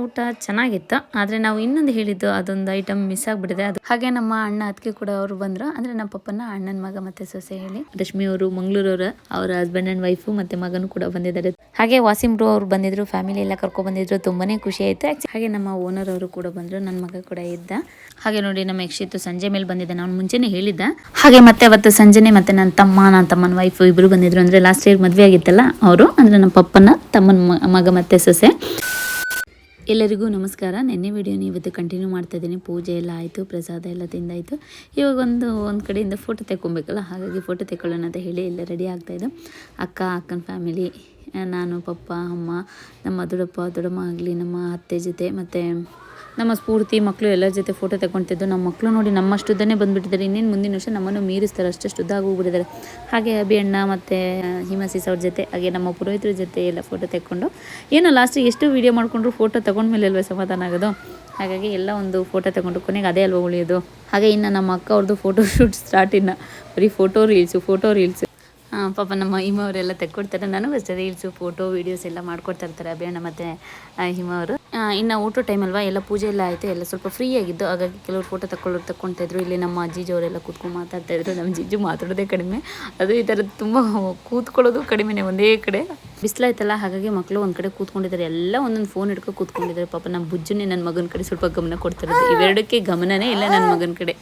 ಊಟ ಚೆನ್ನಾಗಿತ್ತು. ಆದರೆ ನಾವು ಇನ್ನೊಂದು ಹೇಳಿದ್ದು ಅದೊಂದು ಐಟಮ್ ಮಿಸ್ ಆಗಿಬಿಟ್ಟಿದೆ. ಅದು ಹಾಗೆ ನಮ್ಮ ಅಣ್ಣ ಅದಕ್ಕೆ ಕೂಡ ಅವರು ಬಂದರು. ಅಂದರೆ ನಮ್ಮ ಪಪ್ಪನ ಅಣ್ಣನ ಮಗ ಮತ್ತು ಸೊಸೆ ಹೇಳಿ ರಶ್ಮಿ ಅವರು ಮಂಗಳೂರವರು, ಅವರ ಹಸ್ಬೆಂಡ್ ಆ್ಯಂಡ್ ವೈಫು ಮತ್ತು ಮಗನೂ ಕೂಡ ಬಂದಿದ್ದಾರೆ. ಹಾಗೆ ವಾಸಿಂ ಬ್ರೋ ಅವರು ಬಂದಿದ್ರು, ಫ್ಯಾಮಿಲಿ ಎಲ್ಲ ಕರ್ಕೊಂಡು ಬಂದಿದ್ರು. ತುಂಬಾನೇ ಖುಷಿ ಆಯಿತು. ಹಾಗೆ ನಮ್ಮ ಓನರ್ ಅವರು ಕೂಡ ಬಂದರು, ನನ್ನ ಮಗ ಕೂಡ ಇದ್ದ. ಹಾಗೆ ನೋಡಿ ನಮ್ಮ ಯಕ್ಷಿತ್ತು ಸಂಜೆ ಮೇಲೆ ಬಂದಿದ್ದೆ, ನಾನು ಮುಂಚೆನೇ ಹೇಳಿದ್ದ. ಹಾಗೆ ಮತ್ತೆ ಅವತ್ತು ಸಂಜೆನೆ ಮತ್ತೆ ನನ್ನ ತಮ್ಮನ ವೈಫ್ ಇಬ್ಬರು ಬಂದಿದ್ರು. ಅಂದರೆ ಲಾಸ್ಟ್ ಇಯರ್ ಮದುವೆ ಆಗಿತ್ತಲ್ಲ ಅವರು, ಅಂದರೆ ನಮ್ಮ ಪಪ್ಪನ ತಮ್ಮನ ಮಗ ಮತ್ತು ಸೊಸೆ. ಎಲ್ಲರಿಗೂ ನಮಸ್ಕಾರ. ನಿನ್ನೆ ವಿಡಿಯೋನ ಇವತ್ತು ಕಂಟಿನ್ಯೂ ಮಾಡ್ತಾ ಇದ್ದೀನಿ. ಪೂಜೆ ಎಲ್ಲ ಆಯಿತು, ಪ್ರಸಾದ ಎಲ್ಲ ತಿಂದಾಯಿತು. ಇವಾಗ ಒಂದು ಕಡೆಯಿಂದ ಫೋಟೋ ತೆಕ್ಕೊಬೇಕಲ್ಲ, ಹಾಗಾಗಿ ಫೋಟೋ ತೆಕ್ಕೊಳ್ಳೋಣ ಅಂತ ಹೇಳಿ ಎಲ್ಲ ರೆಡಿ ಆಗ್ತಾಯಿದ್ದು. ಅಕ್ಕನ ಫ್ಯಾಮಿಲಿ, ನಾನು, ಪಪ್ಪ, ಅಮ್ಮ, ನಮ್ಮ ದೊಡ್ಡಮ್ಮ ಆಗಲಿ, ನಮ್ಮ ಅತ್ತೆ ಜೊತೆ ಮತ್ತು ನಮ್ಮ ಸ್ಫೂರ್ತಿ ಮಕ್ಕಳು ಎಲ್ಲರ ಜೊತೆ ಫೋಟೋ ತೆಗೊಳ್ತಿದ್ದು. ನಮ್ಮ ಮಕ್ಕಳು ನೋಡಿ ನಮ್ಮಷ್ಟುದ್ದನೇ ಬಂದುಬಿಟ್ಟಿದ್ದಾರೆ. ಇನ್ನೇನು ಮುಂದಿನ ವರ್ಷ ನಮ್ಮನ್ನು ಮೀರಿಸ್ತಾರೆ, ಅಷ್ಟು ಉದ್ದ ಹೋಗ್ಬಿಟ್ಟಿದ್ದಾರೆ. ಹಾಗೆ ಅಭಿ ಅಣ್ಣ ಮತ್ತು ಹಿಮಾಸಿಸ್ ಅವ್ರ ಜೊತೆ, ಹಾಗೆ ನಮ್ಮ ಪುರೋಹಿತರ ಜೊತೆ ಎಲ್ಲ ಫೋಟೋ ತೆಕ್ಕೊಂಡು, ಏನೋ ಲಾಸ್ಟಿಗೆ ಎಷ್ಟು ವೀಡಿಯೋ ಮಾಡಿಕೊಂಡ್ರು ಫೋಟೋ ತೊಗೊಂಡ್ಮೇಲೆ ಅಲ್ವೇ ಸಮಾಧಾನ ಆಗೋದು. ಹಾಗಾಗಿ ಎಲ್ಲ ಒಂದು ಫೋಟೋ ತೊಗೊಂಡು ಕೊನೆಗೆ ಅದೇ ಅಲ್ವ ಉಳಿಯೋದು. ಹಾಗೆ ಇನ್ನು ನಮ್ಮ ಅಕ್ಕ ಅವ್ರದ್ದು ಫೋಟೋ ಶೂಟ್ ಸ್ಟಾರ್ಟ್. ಇನ್ನು ಬರೀ ಫೋಟೋ ರೀಲ್ಸು. ಪಾಪ ನಮ್ಮ ಹಿಮ ಅವರೆಲ್ಲ ತೆಕ್ಕೊಡ್ತಾರೆ. ನನಗೂ ಅಷ್ಟೇ ರೀಲ್ಸು, ಫೋಟೋ, ವೀಡಿಯೋಸ್ ಎಲ್ಲ ಮಾಡ್ಕೊಡ್ತಾ ಇರ್ತಾರೆ ಅಭಿಯಣ್ಣ ಮತ್ತು ಹಿಮ ಅವರು. ಇನ್ನು ಊಟ ಟೈಮ್ ಅಲ್ವಾ, ಎಲ್ಲ ಪೂಜೆ ಎಲ್ಲ ಆಯಿತು, ಎಲ್ಲ ಸ್ವಲ್ಪ ಫ್ರೀ ಆಗಿದ್ದು. ಹಾಗಾಗಿ ಕೆಲವರು ಫೋಟೋ ತಗೊಳ್ತಾಯಿದ್ರು. ಇಲ್ಲಿ ನಮ್ಮ ಅಜ್ಜಿಜವರೆಲ್ಲ ಕೂತ್ಕೊಂಡು ಮಾತಾಡ್ತಾಯಿದ್ರು. ನಮ್ಮ ಜಿಜ್ಜು ಮಾತಾಡೋದೇ ಕಡಿಮೆ, ಅದು ಈ ಥರದ್ದು ತುಂಬ ಕೂತ್ಕೊಳ್ಳೋದು ಕಡಿಮೆನೇ, ಒಂದೇ ಕಡೆ. ಬಿಸಿಲಾಯ್ತಲ್ಲ, ಹಾಗಾಗಿ ಮಕ್ಕಳು ಒಂದು ಕಡೆ ಕೂತ್ಕೊಂಡಿದ್ದಾರೆ. ಎಲ್ಲ ಒಂದೊಂದು ಫೋನ್ ಹಿಡ್ಕೊಂಡು ಕೂತ್ಕೊಂಡಿದ್ದಾರೆ. ಪಾಪ ನಮ್ಮ ಬುಜ್ಜುನೇ ನನ್ನ ಮಗನ ಕಡೆ ಸ್ವಲ್ಪ ಗಮನ ಕೊಡ್ತಿರೋದು. ಇವೆರಡಕ್ಕೆ ಗಮನನೇ ಇಲ್ಲ ನನ್ನ ಮಗನ ಕಡೆ.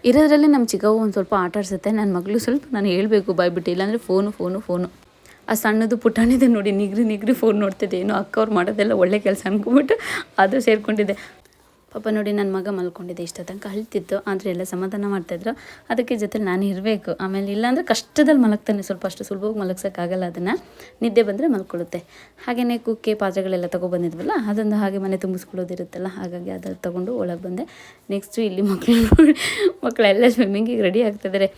ಇರೋದ್ರಲ್ಲಿ ನಮ್ಮ ಚಿಕ್ಕವು ಒಂದು ಸ್ವಲ್ಪ ಆಟ ಆಡ್ಸುತ್ತೆ. ನನ್ನ ಮಗಳು ಸ್ವಲ್ಪ ನಾನು ಹೇಳಬೇಕು ಬಾಯ್ಬಿಟ್ಟು, ಇಲ್ಲಾಂದರೆ ಫೋನು. ಆ ಸಣ್ಣದು ಪುಟಾಣಿದೆ ನೋಡಿ, ನಿಗ್ರಿ ಫೋನ್ ನೋಡ್ತಿದ್ದೆ. ಏನೋ ಅಕ್ಕ ಅವ್ರು ಮಾಡೋದೆಲ್ಲ ಒಳ್ಳೆ ಕೆಲಸ ಅನ್ಕೊಂಬಿಟ್ಟು ಅದು ಸೇರಿಕೊಂಡಿದ್ದೆ. ಪಾಪ ನೋಡಿ ನನ್ನ ಮಗ ಮಲ್ಕೊಂಡಿದ್ದೆ, ಇಷ್ಟ ತನಕ ಅಳ್ತಿತ್ತು. ಆದರೆ ಎಲ್ಲ ಸಮಾಧಾನ ಮಾಡ್ತಾಯಿದ್ರು. ಅದಕ್ಕೆ ಜೊತೆ ನಾನು ಇರಬೇಕು. ಆಮೇಲೆ ಇಲ್ಲಾಂದರೆ ಕಷ್ಟದಲ್ಲಿ ಮಲಗ್ತಾನೆ, ಸ್ವಲ್ಪ ಅಷ್ಟು ಸುಲಭವಾಗಿ ಮಲಗ್ಸೋಕ್ಕಾಗಲ್ಲ. ಅದನ್ನು ನಿದ್ದೆ ಬಂದರೆ ಮಲ್ಕೊಳ್ಳುತ್ತೆ. ಹಾಗೆಯೇ ಕುಕ್ಕೆ ಪಾತ್ರೆಗಳೆಲ್ಲ ತೊಗೊಬಂದಿದ್ವಲ್ಲ, ಅದೊಂದು ಹಾಗೆ ಮನೆ ತುಂಬಿಸ್ಕೊಳ್ಳೋದಿರುತ್ತಲ್ಲ, ಹಾಗಾಗಿ ಅದನ್ನು ತೊಗೊಂಡು ಒಳಗೆ ಬಂದೆ. ನೆಕ್ಸ್ಟು ಇಲ್ಲಿ ಮಕ್ಕಳೆಲ್ಲ ಸ್ವಿಮ್ಮಿಂಗಿಗೆ ರೆಡಿ ಆಗ್ತಿದ್ದಾರೆ.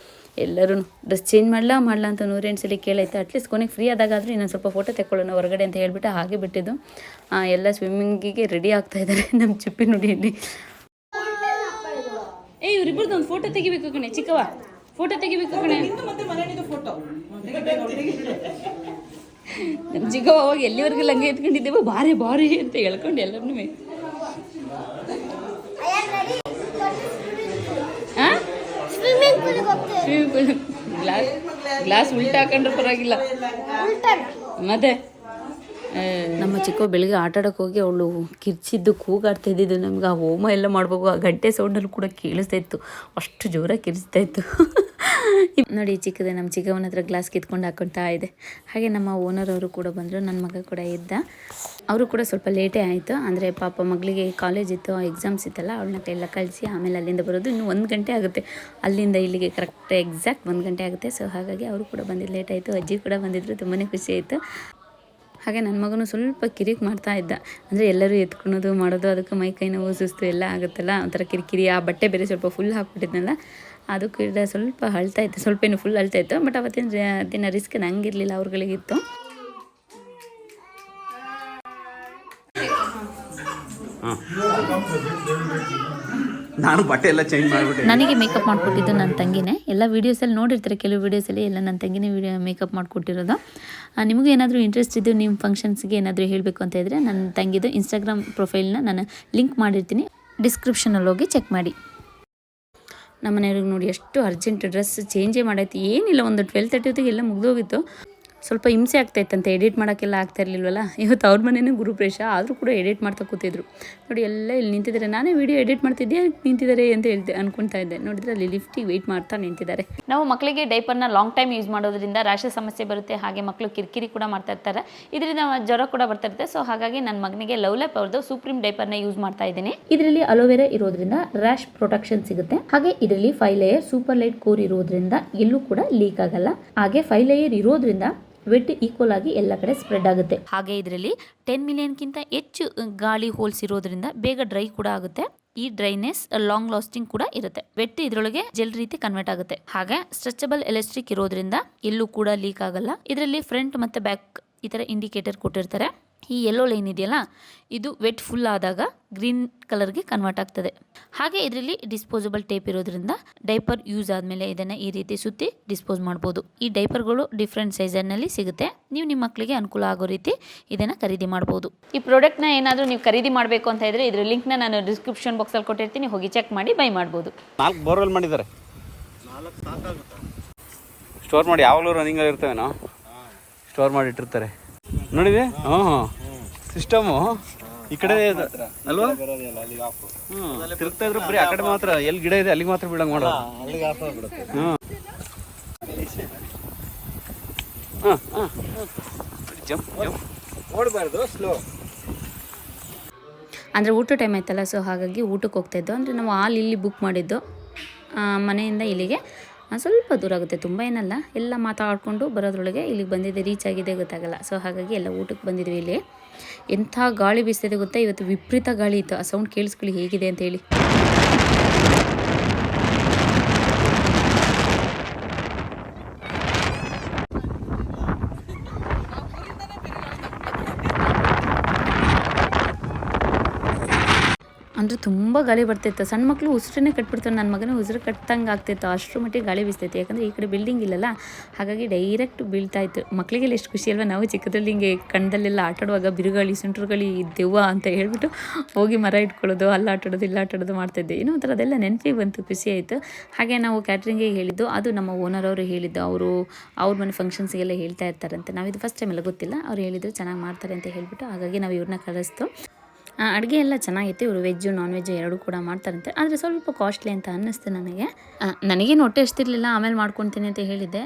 ಎಲ್ಲರೂ ಡ್ರೆಸ್ ಚೇಂಜ್ ಮಾಡಲ ಅಂತ 108 ಸಲ ಕೇಳೈತೆ. ಅಟ್ಲೀಸ್ಟ್ ಕೊನೆಗೆ ಫ್ರೀ ಆದಾಗಾದರೂ ಇನ್ನೊಂದು ಸ್ವಲ್ಪ ಫೋಟೋ ತೆಕ್ಕೊಳ್ಳೋಣ ಹೊರಗಡೆ ಅಂತ ಹೇಳ್ಬಿಟ್ಟು ಹಾಗೆ ಬಿಟ್ಟಿದ್ದು. ಎಲ್ಲ ಸ್ವಿಮ್ಮಿಂಗಿಗೆ ರೆಡಿ ಆಗ್ತಾಯಿದ್ದಾರೆ. ನಮ್ಮ ಚಿಪ್ಪಿ ನೋಡಿ ಇಲ್ಲಿ. ಇವರಿಬ್ಬರದ್ದು ಒಂದು ಫೋಟೋ ತೆಗಿಬೇಕು ಕಣೆ ಚಿಕ್ಕವ, ಫೋಟೋ ತೆಗಿಬೇಕು ಕಣೆ. ನಮ್ಮ ಚಿಕ್ಕವ ಹೋಗಿ ಎಲ್ಲಿವರೆಗೂ ಲಂಗೆ ಎತ್ಕೊಂಡಿದ್ದೇವೆ, ಬಾರಿ ಅಂತ ಹೇಳ್ಕೊಂಡು ಎಲ್ಲರನ್ನೂ ಗ್ಲಾಸ್ ಉಲ್ಟಾ ಹಾಕೊಂಡ್ರೆ ಪರವಾಗಿಲ್ಲ. ಮತ್ತೆ ನಮ್ಮ ಚಿಕ್ಕ ಬೆಳಿಗ್ಗೆ ಆಟ ಆಡೋಕೆ ಹೋಗಿ ಅವಳು ಕಿರ್ಚಿದ್ದು ಕೂಗಾಡ್ತಾ ಇದ್ದಿದ್ದು. ನಮ್ಗೆ ಆ ಹೋಮ ಎಲ್ಲ ಮಾಡಬೇಕು, ಆ ಗಂಟೆ ಸೌಂಡಲ್ಲಿ ಕೂಡ ಕೇಳಿಸ್ತಾ ಇತ್ತು, ಅಷ್ಟು ಜೋರಾಗಿ ಕಿರ್ಚ್ತಾ ಇತ್ತು. ನೋಡಿ ಚಿಕ್ಕದೆ ನಮ್ಮ ಚಿಕ್ಕವನ ಹತ್ರ ಗ್ಲಾಸ್ ಕಿತ್ಕೊಂಡು ಹಾಕೊಳ್ತಾ ಇದೆ. ಹಾಗೆ ನಮ್ಮ ಓನರ್ ಅವರು ಕೂಡ ಬಂದರು, ನನ್ನ ಮಗ ಕೂಡ ಇದ್ದ. ಅವರು ಕೂಡ ಸ್ವಲ್ಪ ಲೇಟೇ ಆಯಿತು. ಅಂದರೆ ಪಾಪ ಮಗಳಿಗೆ ಕಾಲೇಜ್ ಇತ್ತು, ಎಕ್ಸಾಮ್ಸ್ ಇತ್ತಲ್ಲ, ಅವಳನ್ನ ಎಲ್ಲ ಕಳಿಸಿ ಆಮೇಲೆ ಅಲ್ಲಿಂದ ಬರೋದು ಇನ್ನೂ 1 ಗಂಟೆ ಆಗುತ್ತೆ. ಅಲ್ಲಿಂದ ಇಲ್ಲಿಗೆ ಕರೆಕ್ಟ್ ಎಕ್ಸಾಕ್ಟ್ 1 ಗಂಟೆ ಆಗುತ್ತೆ. ಸೊ ಹಾಗಾಗಿ ಅವರು ಕೂಡ ಬಂದಿದ್ದು ಲೇಟ್ ಆಯಿತು. ಅಜ್ಜಿ ಕೂಡ ಬಂದಿದ್ದರು, ತುಂಬಾ ಖುಷಿ ಆಯಿತು. ಹಾಗೆ ನನ್ನ ಮಗನೂ ಸ್ವಲ್ಪ ಕಿರಿಕ್ ಮಾಡ್ತಾ ಇದ್ದ. ಅಂದರೆ ಎಲ್ಲರೂ ಎತ್ಕೊಳೋದು ಮಾಡೋದು, ಅದಕ್ಕೆ ಮೈ ಕೈ ನೋವು ಸುಸ್ತು ಎಲ್ಲ ಆಗುತ್ತಲ್ಲ, ಒಂಥರ ಕಿರಿಕಿರಿ. ಆ ಬಟ್ಟೆ ಬೇರೆ ಸ್ವಲ್ಪ ಫುಲ್ ಹಾಕ್ಬಿಟ್ಟಿದ್ನಲ್ಲ, ಅದು ಕೂಡ ಸ್ವಲ್ಪ ಅಳ್ತಾ ಇತ್ತು. ಸ್ವಲ್ಪ ಏನು ಫುಲ್ ಅಳ್ತಾ ಇತ್ತು. ಬಟ್ ಅವತ್ತಿನ ದಿನ ರಿಸ್ಕ್ ನಂಗಿರಲಿಲ್ಲ, ಅವ್ರುಗಳಿಗಿತ್ತು. ನಾನು ಬಟ್ಟೆ ಎಲ್ಲ ಚೇಂಜ್ ಮಾಡಿಬಿಟ್ಟೆ. ನನಗೆ ಮೇಕಪ್ ಮಾಡಿಕೊಟ್ಟಿದ್ದು ನನ್ನ ತಂಗಿನೇ. ಎಲ್ಲ ವೀಡಿಯೋಸಲ್ಲಿ ನೋಡಿರ್ತಾರೆ, ಕೆಲವು ವೀಡಿಯೋಸಲ್ಲಿ ಎಲ್ಲ ನನ್ನ ತಂಗಿನೇ ಮೇಕಪ್ ಮಾಡಿಕೊಟ್ಟಿರೋದು. ನಿಮಗೂ ಏನಾದರೂ ಇಂಟ್ರೆಸ್ಟ್ ಇದ್ದು ನಿಮ್ಮ ಫಂಕ್ಷನ್ಸ್ಗೆ ಏನಾದರೂ ಹೇಳಬೇಕು ಅಂತ ಇದ್ದರೆ ನನ್ನ ತಂಗಿದು ಇನ್ಸ್ಟಾಗ್ರಾಮ್ ಪ್ರೊಫೈಲ್ನ ನಾನು ಲಿಂಕ್ ಮಾಡಿರ್ತೀನಿ, ಡಿಸ್ಕ್ರಿಪ್ಷನಲ್ಲಿ ಹೋಗಿ ಚೆಕ್ ಮಾಡಿ. ನಮ್ಮ ಮನೆಯವ್ರಿಗೆ ನೋಡಿ ಎಷ್ಟು ಅರ್ಜೆಂಟ್ ಡ್ರೆಸ್ ಚೇಂಜೇ ಮಾಡೈತಿ. ಏನಿಲ್ಲ, ಒಂದು 12:30 ಹೊತ್ತಿಗೆ ಎಲ್ಲ ಮುಗಿದೋಗಿತ್ತು. ಸ್ವಲ್ಪ ಹಿಂಸೆ ಆಗ್ತಾಯಿತ್ತಂತೆ, ಎಡಿಟ್ ಮಾಡೋಕ್ಕೆಲ್ಲ ಆಗ್ತಾ ಇರಲಿಲ್ವಲ್ಲ. ಇವತ್ತು ಅವ್ರ ಮನೇನೇ ಗುರುಪ್ರೇಷ, ಆದರೂ ಕೂಡ ಎಡಿಟ್ ಮಾಡ್ತಾ ಕೂತಿದ್ರು. ನೋಡಿ ಎಲ್ಲ ಇಲ್ಲಿ ನಿಂತಿದ್ದಾರೆ. ನಾನೇ ವಿಡಿಯೋ ಎಡಿಟ್ ಮಾಡ್ತಿದ್ದೆ, ನಿಂತಿದ್ದಾರೆ ಅಂತ ಅನ್ಕೊಳ್ತಾ ಇದ್ದೆ. ನೋಡಿದ್ರೆ ಅಲ್ಲಿ ಲಿಫ್ಟಿಗೆ ವೆಯ್ಟ್ ಮಾಡ್ತಾ ನಿಂತಿದ್ದಾರೆ. ನಾವು ಮಕ್ಕಳಿಗೆ ಡೈಪರ್ನ ಲಾಂಗ್ ಟೈಮ್ ಯೂಸ್ ಮಾಡೋದ್ರಿಂದ ರ್ಯಾಷಸ್ ಸಮಸ್ಯೆ ಬರುತ್ತೆ. ಹಾಗೆ ಮಕ್ಕಳು ಕಿರಿಕಿರಿ ಕೂಡ ಮಾಡ್ತಾ ಇರ್ತಾರೆ, ಇದರಿಂದ ಜ್ವರ ಕೂಡ ಬರ್ತಾ ಇರುತ್ತೆ. ಸೊ ಹಾಗಾಗಿ ನನ್ನ ಮಗನಿಗೆ ಲವ್ಲೈಫ್ ಅವ್ರದ್ದು ಸೂಪ್ರೀಮ್ ಡೈಪರ್ನ ಯೂಸ್ ಮಾಡ್ತಾ ಇದ್ದೀನಿ. ಇದರಲ್ಲಿ ಅಲೋವೆರಾ ಇರೋದ್ರಿಂದ ರ್ಯಾಶ್ ಪ್ರೊಟೆಕ್ಷನ್ ಸಿಗುತ್ತೆ. ಹಾಗೆ ಇದರಲ್ಲಿ 5 ಲೇಯರ್ ಸೂಪರ್ ಲೈಟ್ ಕೋರ್ ಇರೋದ್ರಿಂದ ಎಲ್ಲೂ ಕೂಡ ಲೀಕ್ ಆಗಲ್ಲ. ಹಾಗೆ 5 ಲೇಯರ್ ಇರೋದ್ರಿಂದ ವೆಟ್ ಈಕ್ವಲ್ ಆಗಿ ಎಲ್ಲ ಕಡೆ ಸ್ಪ್ರೆಡ್ ಆಗುತ್ತೆ. ಹಾಗೆ ಇದರಲ್ಲಿ 10 ಮಿಲಿಯನ್ಗಿಂತ ಹೆಚ್ಚು ಗಾಳಿ ಹೋಲ್ಸ್ ಇರೋದ್ರಿಂದ ಬೇಗ ಡ್ರೈ ಕೂಡ ಆಗುತ್ತೆ. ಈ ಡ್ರೈನೆಸ್ ಲಾಂಗ್ ಲಾಸ್ಟಿಂಗ್ ಕೂಡ ಇರುತ್ತೆ. ವೆಟ್ ಇದರೊಳಗೆ ಜೆಲ್ ರೀತಿ ಕನ್ವರ್ಟ್ ಆಗುತ್ತೆ. ಹಾಗೆ ಸ್ಟ್ರೆಚಬಲ್ ಎಲಾಸ್ಟಿಕ್ ಇರೋದ್ರಿಂದ ಎಲ್ಲೂ ಕೂಡ ಲೀಕ್ ಆಗಲ್ಲ. ಇದರಲ್ಲಿ ಫ್ರಂಟ್ ಮತ್ತೆ ಬ್ಯಾಕ್ ಈ ತರ ಇಂಡಿಕೇಟರ್ ಕೊಟ್ಟಿರ್ತಾರೆ. ಈ ಯೆಲ್ಲೋ ಲೈನ್ ಇದೆಯಲ್ಲ ಇದು ವೆಟ್ ಫುಲ್ ಆದಾಗ ಗ್ರೀನ್ ಕಲರ್ಗೆ ಕನ್ವರ್ಟ್ ಆಗ್ತದೆ. ಹಾಗೆ ಇದರಲ್ಲಿ ಡಿಸ್ಪೋಸಬಲ್ ಟೇಪ್ ಇರೋದ್ರಿಂದ ಡೈಪರ್ ಯೂಸ್ ಆದಮೇಲೆ ಇದನ್ನು ಈ ರೀತಿ ಸುತ್ತಿ ಡಿಸ್ಪೋಸ್ ಮಾಡ್ಬೋದು. ಈ ಡೈಪರ್ಗಳು ಡಿಫ್ರೆಂಟ್ ಸೈಜಲ್ಲಿ ಸಿಗುತ್ತೆ. ನೀವು ನಿಮ್ಮ ಮಕ್ಕಳಿಗೆ ಅನುಕೂಲ ಆಗೋ ರೀತಿ ಇದನ್ನು ಖರೀದಿ ಮಾಡ್ಬೋದು. ಈ ಪ್ರಾಡಕ್ಟ್ನ ಏನಾದರೂ ನೀವು ಖರೀದಿ ಮಾಡಬೇಕು ಅಂತ ಇದ್ದರೆ ಇದ್ರ ಲಿಂಕ್ನ ನಾನು ಡಿಸ್ಕ್ರಿಪ್ಷನ್ ಬಾಕ್ಸಲ್ಲಿ ಕೊಟ್ಟಿರ್ತೀನಿ, ಹೋಗಿ ಚೆಕ್ ಮಾಡಿ ಬೈ ಮಾಡ್ಬೋದು. 4 ಬೋರ್ವೆಲ್ ಮಾಡಿದ್ದಾರೆ. ಸ್ಟೋರ್ ಮಾಡಿ ಯಾವಾಗಲೂ ರನ್ನಿಂಗ್ ಇರ್ತವೇನೋ, ಸ್ಟೋರ್ ಮಾಡಿ ಇಟ್ಟಿರ್ತಾರೆ ನೋಡಿದೆ. ಸಿಸ್ಟಮು ಈ ಕಡೆ ಅಲ್ವಾ? ತಿರುಗ್ತಾ ಇದ್ರು ಬರೀ ಆ ಕಡೆ ಮಾತ್ರ, ಎಲ್ಲಿ ಗಿಡ ಇದೆ ಅಲ್ಲಿಗೆ ಮಾತ್ರ ಬೀಳಂಗೆ ಮಾಡೋದು. ಓಡಬಾರ್ದು, ಸ್ಲೋ. ಅಂದರೆ ಊಟ ಟೈಮ್ ಆಯ್ತಲ್ಲ, ಸೊ ಹಾಗಾಗಿ ಊಟಕ್ಕೆ ಹೋಗ್ತಾಯಿದ್ದು. ಅಂದರೆ ನಾವು ಹಾಲ್ ಇಲ್ಲಿ ಬುಕ್ ಮಾಡಿದ್ದು, ಮನೆಯಿಂದ ಇಲ್ಲಿಗೆ ಸ್ವಲ್ಪ ದೂರ ಆಗುತ್ತೆ, ತುಂಬ ಏನಲ್ಲ. ಎಲ್ಲ ಮಾತಾಡಿಕೊಂಡು ಬರೋದ್ರೊಳಗೆ ಇಲ್ಲಿಗೆ ಬಂದಿದೆ, ರೀಚ್ ಆಗಿದೆ ಗೊತ್ತಾಗಲ್ಲ. ಸೊ ಹಾಗಾಗಿ ಎಲ್ಲ ಊಟಕ್ಕೆ ಬಂದಿದ್ವಿ. ಇಲ್ಲಿ ಎಂಥ ಗಾಳಿ ಬೀಸ್ತಿದೆ ಗೊತ್ತಾ, ಇವತ್ತು ವಿಪರೀತ ಗಾಳಿ ಇತ್ತು. ಆ ಸೌಂಡ್ ಕೇಳಿಸ್ಕೊಳ್ಳಿ ಹೇಗಿದೆ ಅಂತ ಹೇಳಿ. ಅಂದರೆ ತುಂಬ ಗಾಳಿ ಬರ್ತಿತ್ತು. ಸಣ್ಣ ಮಕ್ಕಳು ಉಸಿರನ್ನೇ ಕಟ್ಬಿಡ್ತಾರೆ. ನನ್ನ ಮಗನೇ ಉಸಿರು ಕಟ್ಟಂಗೆ ಆಗ್ತಿತ್ತು, ಅಷ್ಟರ ಮಟ್ಟಿಗೆ ಗಾಳಿ ಬೀಸ್ತೈತೆ. ಯಾಕಂದರೆ ಈ ಕಡೆ ಬಿಲ್ಡಿಂಗ್ ಇಲ್ಲಲ್ಲ, ಹಾಗಾಗಿ ಡೈರೆಕ್ಟ್ ಬೀಳ್ತಾಯಿತ್ತು. ಮಕ್ಕಳಿಗೆಲ್ಲ ಎಷ್ಟು ಖುಷಿ ಅಲ್ವಾ, ನಾವು ಚಿಕ್ಕದ್ರಲ್ಲಿ ಹಿಂಗೆ ಕಣ್ಣದಲ್ಲೆಲ್ಲ ಆಟಾಡುವಾಗ ಬಿರುಗಾಳಿ ಸುಂಟ್ರುಗಾಳಿ ದೆವ್ವ ಅಂತ ಹೇಳ್ಬಿಟ್ಟು ಹೋಗಿ ಮರ ಇಟ್ಕೊಳ್ಳೋದು, ಅಲ್ಲಿ ಆಟಾಡೋದು ಇಲ್ಲಿ ಆಟಾಡೋದು ಮಾಡ್ತಿದ್ದೆ. ಏನೋ ಒಂಥರ ಅದೆಲ್ಲ ನೆನಪಿಗೆ ಬಂತು, ಖುಷಿ ಆಯಿತು. ಹಾಗೆ ನಾವು ಕ್ಯಾಟ್ರಿಂಗಿಗೆ ಹೇಳಿದ್ದು, ಅದು ನಮ್ಮ ಓನರ್ ಅವರು ಹೇಳಿದ್ದು. ಅವ್ರ ಮನೆ ಫಂಕ್ಷನ್ಸ್ಗೆಲ್ಲ ಹೇಳ್ತಾ ಇರ್ತಾರಂತೆ. ನಾವಿದು ಫಸ್ಟ್ ಟೈಮ್ ಎಲ್ಲ ಗೊತ್ತಿಲ್ಲ, ಅವ್ರು ಹೇಳಿದ್ರು ಚೆನ್ನಾಗಿ ಮಾಡ್ತಾರೆ ಅಂತ ಹೇಳ್ಬಿಟ್ಟು, ಹಾಗಾಗಿ ನಾವು ಇವ್ರನ್ನ ಕರೆಸ್ತು. ಅಡುಗೆ ಎಲ್ಲ ಚೆನ್ನಾಗಿತ್ತು. ಇವರು ವೆಜ್ಜು ನಾನ್ ವೆಜ್ಜು ಎರಡೂ ಕೂಡ ಮಾಡ್ತಾರಂತೆ. ಆದರೆ ಸ್ವಲ್ಪ ಕಾಸ್ಟ್ಲಿ ಅಂತ ಅನ್ನಿಸ್ತು ನನಗೆ. ನನಗೇನು ಹೊಟ್ಟೆ ಎಷ್ಟಿರಲಿಲ್ಲ, ಆಮೇಲೆ ಮಾಡ್ಕೊತೀನಿ ಅಂತ ಹೇಳಿದ್ದೆ.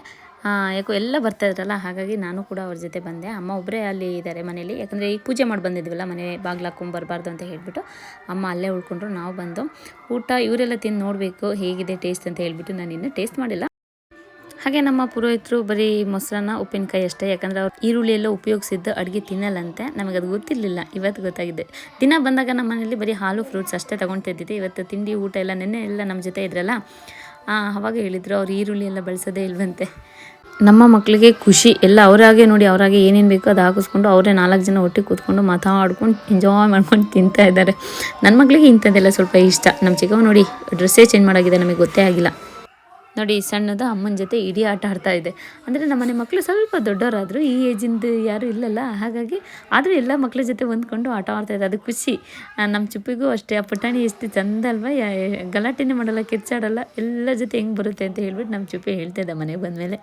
ಯಾಕೋ ಎಲ್ಲ ಬರ್ತಾಯಿದ್ರಲ್ಲ, ಹಾಗಾಗಿ ನಾನು ಕೂಡ ಅವ್ರ ಜೊತೆ ಬಂದೆ. ಅಮ್ಮ ಒಬ್ಬರೇ ಅಲ್ಲಿ ಇದ್ದಾರೆ ಮನೇಲಿ, ಯಾಕಂದರೆ ಈಗ ಪೂಜೆ ಮಾಡಿ ಬಂದಿದ್ವಲ್ಲ, ಮನೆ ಬಾಗಿಲು ಹಾಕೊಂಡು ಬರಬಾರ್ದು ಅಂತ ಹೇಳ್ಬಿಟ್ಟು ಅಮ್ಮ ಅಲ್ಲೇ ಉಳ್ಕೊಂಡ್ರು. ನಾವು ಬಂದು ಊಟ ಇವರೆಲ್ಲ ತಿಂದು ನೋಡಬೇಕು ಹೇಗಿದೆ ಟೇಸ್ಟ್ ಅಂತ ಹೇಳ್ಬಿಟ್ಟು ನಾನು ಇನ್ನೂ ಟೇಸ್ಟ್ ಮಾಡಿಲ್ಲ. ಹಾಗೆ ನಮ್ಮ ಪುರೋಹಿತರು ಬರೀ ಮೊಸರನ್ನ ಉಪ್ಪಿನಕಾಯಿ ಅಷ್ಟೇ, ಯಾಕಂದರೆ ಅವ್ರು ಈರುಳ್ಳಿ ಎಲ್ಲ ಉಪಯೋಗಿಸಿದ್ದು ಅಡುಗೆ ತಿನ್ನಲ್ಲಂತೆ. ನಮಗದು ಗೊತ್ತಿರಲಿಲ್ಲ, ಇವತ್ತು ಗೊತ್ತಾಗಿದೆ. ದಿನ ಬಂದಾಗ ನಮ್ಮ ಮನೇಲಿ ಬರೀ ಹಾಲು ಫ್ರೂಟ್ಸ್ ಅಷ್ಟೇ ತೊಗೊಳ್ತಿದ್ದಿದ್ದೆ. ಇವತ್ತು ತಿಂಡಿ ಊಟ ಎಲ್ಲ ನೆನ್ನೆ ಎಲ್ಲ ನಮ್ಮ ಜೊತೆ ಇದ್ರಲ್ಲ, ಆವಾಗ ಹೇಳಿದರು ಅವ್ರು ಈರುಳ್ಳಿ ಎಲ್ಲ ಬಳಸೋದೇ ಇಲ್ವಂತೆ. ನಮ್ಮ ಮಕ್ಕಳಿಗೆ ಖುಷಿ ಎಲ್ಲ ಅವರಾಗೆ ನೋಡಿ, ಅವರಾಗೆ ಏನೇನು ಬೇಕೋ ಅದು ಹಾಕಿಸ್ಕೊಂಡು ಅವರೇ 4 ಜನ ಒಟ್ಟಿಗೆ ಕೂತ್ಕೊಂಡು ಮಾತಾಡ್ಕೊಂಡು ಎಂಜಾಯ್ ಮಾಡ್ಕೊಂಡು ತಿಂತಾ ಇದ್ದಾರೆ. ನನ್ನ ಮಕ್ಕಳಿಗೆ ಇಂಥದ್ದೆಲ್ಲ ಸ್ವಲ್ಪ ಇಷ್ಟ. ನಮ್ಮ ಚಿಕ್ಕವ ನೋಡಿ ಡ್ರೆಸ್ಸೇ ಚೇಂಜ್ ಮಾಡಾಗಿದೆ, ನಮಗೆ ಗೊತ್ತೇ ಆಗಿಲ್ಲ. ನೋಡಿ ಸಣ್ಣದ ಅಮ್ಮನ ಜೊತೆ ಇಡೀ ಆಟ ಆಡ್ತಾ ಇದೆ. ಅಂದರೆ ನಮ್ಮನೆ ಮಕ್ಕಳು ಸ್ವಲ್ಪ ದೊಡ್ಡವರಾದರು, ಈ ಏಜಿಂದು ಯಾರೂ ಇಲ್ಲಲ್ಲ, ಹಾಗಾಗಿ ಆದರೂ ಎಲ್ಲ ಮಕ್ಕಳ ಜೊತೆ ಹೊಂದ್ಕೊಂಡು ಆಟ ಆಡ್ತಾಯಿದ್ದೆ. ಅದು ಖುಷಿ. ನಮ್ಮ ಚಿಪ್ಪಿಗೂ ಅಷ್ಟೇ, ಆ ಪುಟಾಣಿ ಎಷ್ಟು ಚಂದ ಅಲ್ವಾ, ಗಲಾಟೆನೇ ಮಾಡಲ್ಲ, ಕಿರ್ಚಾಡಲ್ಲ, ಎಲ್ಲ ಜೊತೆ ಹೆಂಗೆ ಬರುತ್ತೆ ಅಂತ ಹೇಳ್ಬಿಟ್ಟು ನಮ್ಮ ಚಿಪ್ಪಿ ಹೇಳ್ತಿದ್ದೆ ಮನೆಗೆ ಬಂದಮೇಲೆ.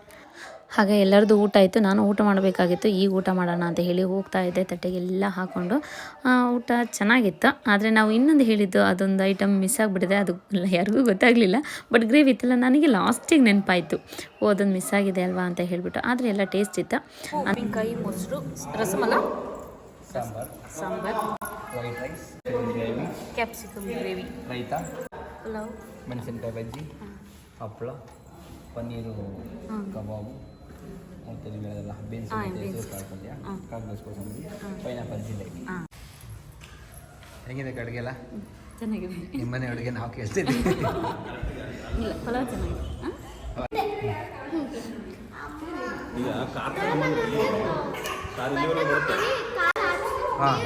ಹಾಗೆ ಎಲ್ಲರದ್ದು ಊಟ ಆಯಿತು. ನಾನು ಊಟ ಮಾಡಬೇಕಾಗಿತ್ತು, ಈಗ ಊಟ ಮಾಡೋಣ ಅಂತ ಹೇಳಿ ಹೋಗ್ತಾ ಇದ್ದೆ. ತಟ್ಟೆಗೆಲ್ಲ ಹಾಕ್ಕೊಂಡು ಊಟ ಚೆನ್ನಾಗಿತ್ತು. ಆದರೆ ನಾವು ಇನ್ನೊಂದು ಹೇಳಿದ್ದು ಅದೊಂದು ಐಟಮ್ ಮಿಸ್ ಆಗಿಬಿಟ್ಟಿದೆ. ಅದು ಯಾರಿಗೂ ಗೊತ್ತಾಗಲಿಲ್ಲ, ಬಟ್ ಗ್ರೇವಿ ಇತ್ತಲ್ಲ, ನನಗೆ ಲಾಸ್ಟಿಗೆ ನೆನಪಾಯಿತು, ಅದೊಂದು ಮಿಸ್ ಆಗಿದೆ ಅಲ್ವಾ ಅಂತ ಹೇಳ್ಬಿಟ್ಟು. ಆದರೆ ಎಲ್ಲ ಟೇಸ್ಟ್ ಇತ್ತು. ಉಪ್ಪಿನಕಾಯಿ, ಮೊಸರು, ರಸಮಲ, sambar, white rice, gravy, capsicum gravy, raita, pulao, ಮೆಣಸಿನಕಾಯಿ ಬಜ್ಜಿ, ಹಪ್ಪಳ, ಪನ್ನೀರು ಕಬಾಬು, ಮತ್ತು ನೀವೆಲ್ಲ ಬೀನ್ಸ್ ಕಾಳ್ಪಲ್ಯ, ಕಾಂಗ್ರೆಸ್ ಕೋಸಂಬರಿ, ಪೈನಾಪಲ್ ಜಿಲೇಬಿ. ಹೇಗಿದೆ ಅಡುಗೆ ಎಲ್ಲ? ಚೆನ್ನಾಗಿದೆ. ನಿಮ್ಮನೆ ಅಡುಗೆ ನಾವು ಕೇಳ್ತೀವಿ. ಇಲ್ಲ, ಪಲಾವ್ ಚೆನ್ನಾಗಿದೆ. ಹಾಂ,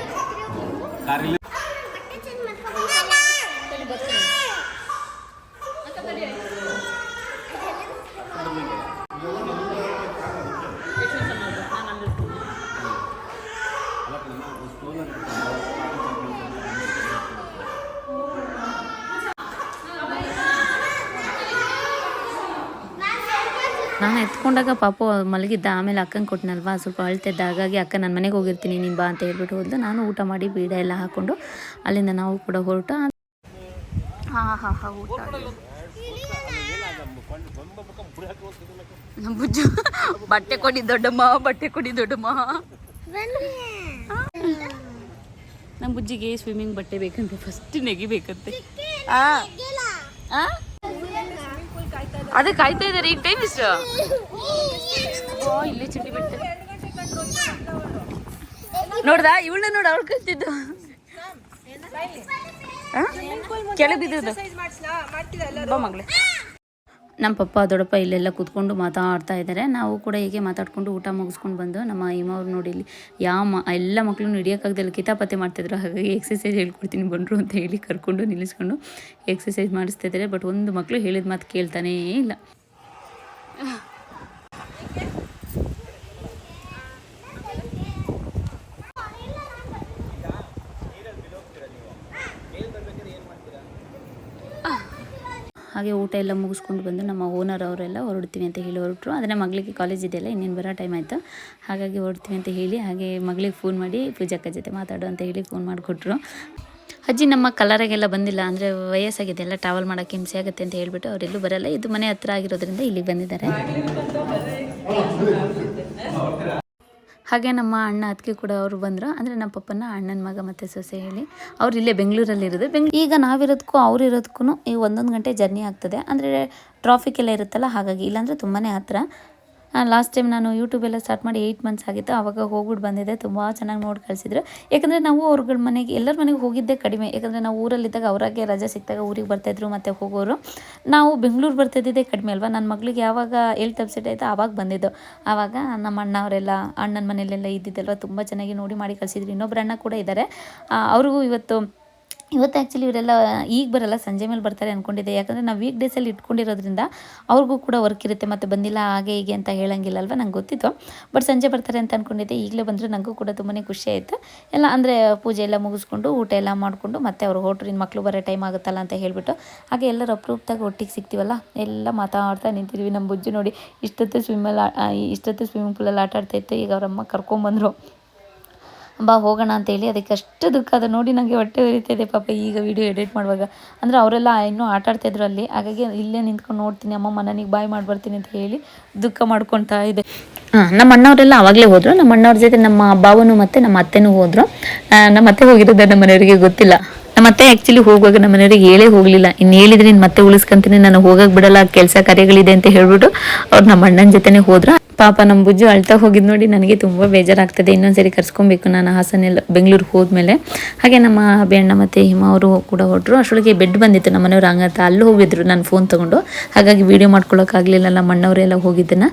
ನಾನು ಎತ್ಕೊಂಡಾಗ ಪಾಪು ಮಲಗಿದ್ದ. ಆಮೇಲೆ ಅಕ್ಕಂಗೆ ಕೊಟ್ಟನಲ್ವಾ, ಸ್ವಲ್ಪ ಅಳ್ತಿದ್ದ. ಹಾಗಾಗಿ ಅಕ್ಕ ನಾನು ಮನೆಗೆ ಹೋಗಿರ್ತೀನಿ, ನೀನು ಬಾ ಅಂತ ಹೇಳ್ಬಿಟ್ಟು ಹೋದ್ಲು. ನಾನು ಊಟ ಮಾಡಿ ಬೀಡ ಎಲ್ಲ ಹಾಕ್ಕೊಂಡು ಅಲ್ಲಿಂದ ನಾವು ಕೂಡ ಹೊರಟು. ಊಟ ಬುಜ್ಜು ಬಟ್ಟೆ ಕೊಡಿ ದೊಡ್ಡಮ್ಮ, ಬಟ್ಟೆ ಕೊಡಿ ದೊಡ್ಡಮ್ಮ. ನಮ್ಮ ಬುಜ್ಜಿಗೆ ಸ್ವಿಮ್ಮಿಂಗ್ ಬಟ್ಟೆ ಬೇಕಂತೆ, ಫಸ್ಟ್ ನೆಗಿಬೇಕಂತೆ. ಅದೇ ಕಾಯ್ತಾ ಇದ್ದಾರೆ, ಈಗ ಟೈಮ್ ಇಷ್ಟು. ಇಲ್ಲೇ ಚುಟ್ಟಿ ಬಿಟ್ಟು ನೋಡ್ದ, ಇವಳನ್ನ ನೋಡ, ಅವಳು ಕಲ್ತಿದ್ದು ಕೆಳಗೆ ಬಿದ್ದು ಮಗಳೇ. ನಮ್ಮ ಪಪ್ಪ ದೊಡ್ಡಪ್ಪ ಇಲ್ಲೆಲ್ಲ ಕೂತ್ಕೊಂಡು ಮಾತಾಡ್ತಾ ಇದ್ದಾರೆ. ನಾವು ಕೂಡ ಹೀಗೆ ಮಾತಾಡ್ಕೊಂಡು ಊಟ ಮುಗಿಸ್ಕೊಂಡು ಬಂದು ನಮ್ಮ ಇಮ್ಮವ್ರು ನೋಡಿ ಇಲ್ಲಿ ಎಲ್ಲ ಮಕ್ಕಳನ್ನು ಹಿಡಿಯೋಕ್ಕಾಗ್ದಲ್ಲಿ ಕಿತಾಪತ್ತೆ ಮಾಡ್ತಿದ್ರು. ಹಾಗಾಗಿ ಎಕ್ಸಸೈಸ್ ಹೇಳ್ಕೊಡ್ತೀನಿ ಬಂದರು ಅಂತ ಹೇಳಿ ಕರ್ಕೊಂಡು ನಿಲ್ಲಿಸ್ಕೊಂಡು ಎಕ್ಸಸೈಸ್ ಮಾಡಿಸ್ತಾ ಇದ್ದಾರೆ. ಬಟ್ ಒಂದು ಮಕ್ಕಳು ಹೇಳಿದ ಮಾತು ಕೇಳ್ತಾನೇ ಇಲ್ಲ. ಹಾಗೆ ಊಟ ಎಲ್ಲ ಮುಗಿಸ್ಕೊಂಡು ಬಂದು ನಮ್ಮ ಓನರ್ ಅವರೆಲ್ಲ ಹೊರಡ್ತೀವಿ ಅಂತ ಹೇಳಿ ಹೊರಟರು. ಆದರೆ ಮಗಳಿಗೆ ಕಾಲೇಜ್ ಇದೆಯಲ್ಲ ಇನ್ನೇನು ಬರೋ ಟೈಮ್ ಆಯಿತು, ಹಾಗಾಗಿ ಹೊರಡ್ತೀವಿ ಅಂತ ಹೇಳಿ ಹಾಗೆ ಮಗಳಿಗೆ ಫೋನ್ ಮಾಡಿ ಪೂಜಾಕ್ಕ ಜೊತೆ ಮಾತಾಡು ಅಂತ ಹೇಳಿ ಫೋನ್ ಮಾಡಿಕೊಟ್ರು. ಅಜ್ಜಿ ನಮ್ಮ ಕಲರಾಗೆಲ್ಲ ಬಂದಿಲ್ಲ, ಅಂದರೆ ವಯಸ್ಸಾಗಿದೆ, ಎಲ್ಲ ಟ್ರಾವೆಲ್ ಮಾಡೋಕ್ಕೆ ಹಿಂಸೆ ಆಗುತ್ತೆ ಅಂತ ಹೇಳಿಬಿಟ್ಟು ಅವರೆಲ್ಲೂ ಬರಲ್ಲ. ಇದು ಮನೆ ಹತ್ರ ಆಗಿರೋದ್ರಿಂದ ಇಲ್ಲಿಗೆ ಬಂದಿದ್ದಾರೆ. ಹಾಗೆ ನಮ್ಮ ಅಣ್ಣ ಅದಕ್ಕೆ ಕೂಡ ಅವರು ಬಂದರು. ಅಂದರೆ ನಮ್ಮ ಪಪ್ಪನ ಅಣ್ಣನ ಮಗ ಮತ್ತು ಸೊಸೆ ಹೇಳಿ ಅವ್ರು ಇಲ್ಲೇ ಬೆಂಗಳೂರಲ್ಲಿರೋದು. ಈಗ ನಾವಿರೋದಕ್ಕೂ ಅವ್ರು ಇರೋದಕ್ಕೂ ಈಗ 1 ಗಂಟೆ ಜರ್ನಿ ಆಗ್ತದೆ. ಅಂದರೆ ಟ್ರಾಫಿಕ್ ಎಲ್ಲ ಇರುತ್ತಲ್ಲ, ಹಾಗಾಗಿ ಇಲ್ಲಾಂದರೆ ತುಂಬಾ ಹತ್ರ. ಲಾಸ್ಟ್ ಟೈಮ್ ನಾನು ಯೂಟ್ಯೂಬೆಲ್ಲ ಸ್ಟಾರ್ಟ್ ಮಾಡಿ 8 ಮಂತ್ಸ್ ಆಗಿತ್ತು, ಆವಾಗ ಹೋಗ್ಬಿಟ್ಟು ಬಂದಿದ್ದೆ. ತುಂಬ ಚೆನ್ನಾಗಿ ನೋಡಿ ಕಳಿಸಿದ್ರು. ಯಾಕಂದರೆ ನಾವು ಅವ್ರಗಳ ಮನೆಗೆ ಎಲ್ಲರ ಮನೆಗೆ ಹೋಗಿದ್ದೇ ಕಡಿಮೆ. ಯಾಕಂದರೆ ನಾವು ಊರಲ್ಲಿದ್ದಾಗ ಅವರಾಗೆ ರಜೆ ಸಿಕ್ಕಿದಾಗ ಊರಿಗೆ ಬರ್ತಾಯಿದ್ರು ಮತ್ತು ಹೋಗೋರು. ನಾವು ಬೆಂಗಳೂರು ಬರ್ತಾಯಿದ್ದಿದ್ದೇ ಕಡಿಮೆ ಅಲ್ವಾ. ನನ್ನ ಮಗಳಿಗೆ ಯಾವಾಗ 7th ಅಪ್ಸೆಟ್ ಆಯಿತು ಆವಾಗ ಬಂದಿದ್ದು. ಆವಾಗ ನಮ್ಮ ಅಣ್ಣ ಅವರೆಲ್ಲ ಅಣ್ಣನ ಮನೆಯಲ್ಲೆಲ್ಲ ಇದ್ದಿದ್ದಲ್ವ, ತುಂಬ ಚೆನ್ನಾಗಿ ನೋಡಿ ಮಾಡಿ ಕಳಿಸಿದ್ರು. ಇನ್ನೊಬ್ಬರು ಅಣ್ಣ ಕೂಡ ಇದ್ದಾರೆ, ಅವ್ರಿಗೂ ಇವತ್ತು ಆ್ಯಕ್ಚುಲಿ ಇವರೆಲ್ಲ ಈಗ ಬರಲ್ಲ, ಸಂಜೆ ಮೇಲೆ ಬರ್ತಾರೆ ಅಂದ್ಕೊಂಡಿದ್ದೆ. ಯಾಕಂದರೆ ನಾವು ವೀಕ್ ಡೇಸಲ್ಲಿ ಇಟ್ಕೊಂಡಿರೋದ್ರಿಂದ ಅವ್ರಿಗೂ ಕೂಡ ವರ್ಕ್ ಇರುತ್ತೆ, ಮತ್ತು ಬಂದಿಲ್ಲ ಹಾಗೆ ಹೀಗೆ ಅಂತ ಹೇಳಂಗಿಲ್ಲ ಅಲ್ವ, ನಂಗೆ ಗೊತ್ತಿತ್ತು. ಬಟ್ ಸಂಜೆ ಬರ್ತಾರೆ ಅಂತ ಅಂದ್ಕೊಂಡಿದ್ದೆ. ಈಗಲೇ ಬಂದರೆ ನನಗೂ ಕೂಡ ತುಂಬಾ ಖುಷಿ ಆಯಿತು. ಎಲ್ಲ ಅಂದರೆ ಪೂಜೆ ಎಲ್ಲ ಮುಗಿಸ್ಕೊಂಡು ಊಟ ಎಲ್ಲ ಮಾಡಿಕೊಂಡು ಮತ್ತೆ ಅವ್ರು ಹೊರಟ್ರು. ಇನ್ನು ಮಕ್ಕಳು ಬರೋ ಟೈಮ್ ಆಗುತ್ತಲ್ಲ ಅಂತ ಹೇಳಿಬಿಟ್ಟು ಹಾಗೆ ಎಲ್ಲರೂ ಅಪ್ರೂಪದಾಗ ಒಟ್ಟಿಗೆ ಸಿಗ್ತೀವಲ್ಲ, ಎಲ್ಲ ಮಾತಾಡ್ತಾ ನಿಂತಿದ್ವಿ. ನಮ್ಮ ಬುಜ್ಜು ನೋಡಿ ಇಷ್ಟೊತ್ತು ಸ್ವಿಮ್ಮಿಂಗ್ ಪೂಲಲ್ಲಿ ಆಟ ಆಡ್ತಾಯಿತ್ತು. ಈಗ ಅವರಮ್ಮ ಕರ್ಕೊಂಬಂದರು, ಬಾ ಹೋಗೋಣ ಅಂತೇಳಿ. ಅದಕ್ಕೆ ಅಷ್ಟು ದುಃಖ ಅದು ನೋಡಿ ನನಗೆ ಹೊಟ್ಟೆ ಉರಿತಿದೆ ಪಾಪ. ಈಗ ವಿಡಿಯೋ ಎಡಿಟ್ ಮಾಡುವಾಗ ಅಂದರೆ ಅವರೆಲ್ಲ ಇನ್ನೂ ಆಟ ಆಡ್ತಾಯಿದ್ರು ಅಲ್ಲಿ, ಹಾಗಾಗಿ ಇಲ್ಲೇ ನಿಂತ್ಕೊಂಡು ನೋಡ್ತೀನಿ, ಅಮ್ಮ ನನಗೆ ಬಾಯ್ ಮಾಡಿ ಬರ್ತೀನಿ ಅಂತ ಹೇಳಿ ದುಃಖ ಮಾಡ್ಕೊತಾ ಇದೆ. ನಮ್ಮ ಅಣ್ಣವರೆಲ್ಲ ಆವಾಗಲೇ ಹೋದರು. ನಮ್ಮ ಅಣ್ಣವ್ರ ಜೊತೆ ನಮ್ಮ ಬಾವನು ಮತ್ತು ನಮ್ಮ ಅತ್ತೆನೂ ಹೋದರು. ನಮ್ಮ ಅತ್ತೆ ಹೋಗಿರೋದು ನಮ್ಮ ಮನೆಯವರಿಗೆ ಗೊತ್ತಿಲ್ಲ. ನಮ್ಮ ಅತ್ತೆ ಆ್ಯಕ್ಚುಲಿ ಹೋಗುವಾಗ ನಮ್ಮ ಮನೆಯವರಿಗೆ ಹೇಳೇ ಹೋಗಲಿಲ್ಲ. ಇನ್ನು ಹೇಳಿದ್ರೆ ನೀನು ಮತ್ತೆ ಉಳಿಸ್ಕೊಂತೀನಿ, ನಾನು ಹೋಗಕ್ಕೆ ಬಿಡಲ್ಲ, ಕೆಲಸ ಕಾರ್ಯಗಳಿದೆ ಅಂತ ಹೇಳ್ಬಿಟ್ಟು ಅವ್ರು ನಮ್ಮ ಅಣ್ಣನ ಜೊತೆನೇ ಹೋದ್ರು. ಪಾಪ ನಮ್ಮ ಬುಜ್ಜು ಅಳ್ತಾ ಹೋಗಿದ್ದು ನೋಡಿ ನನಗೆ ತುಂಬ ಬೇಜಾರಾಗ್ತದೆ. ಇನ್ನೊಂದ್ಸರಿ ಕರ್ಸ್ಕೊಬೇಕು ನಾನು ಹಾಸನೆಲ್ಲ ಬೆಂಗಳೂರಿಗೆ ಹೋದ್ಮೇಲೆ. ಹಾಗೆ ನಮ್ಮ ಅಣ್ಣ ಮತ್ತು ಹಿಮ ಅವರು ಕೂಡ ಹೊರಟರು. ಅಷ್ಟೊಳಗೆ ಬೆಡ್ ಬಂದಿತ್ತು ನಮ್ಮ ಮನೆಯವ್ರು, ಹಂಗಂತ ಅಲ್ಲಿ ಹೋಗಿದ್ರು ನಾನು ಫೋನ್ ತೊಗೊಂಡು. ಹಾಗಾಗಿ ವೀಡಿಯೋ ಮಾಡ್ಕೊಳ್ಳೋಕ್ಕಾಗಲಿಲ್ಲ. ನಮ್ಮ ಅಣ್ಣವರೆಲ್ಲ ಹೋಗಿದ್ದನ್ನು.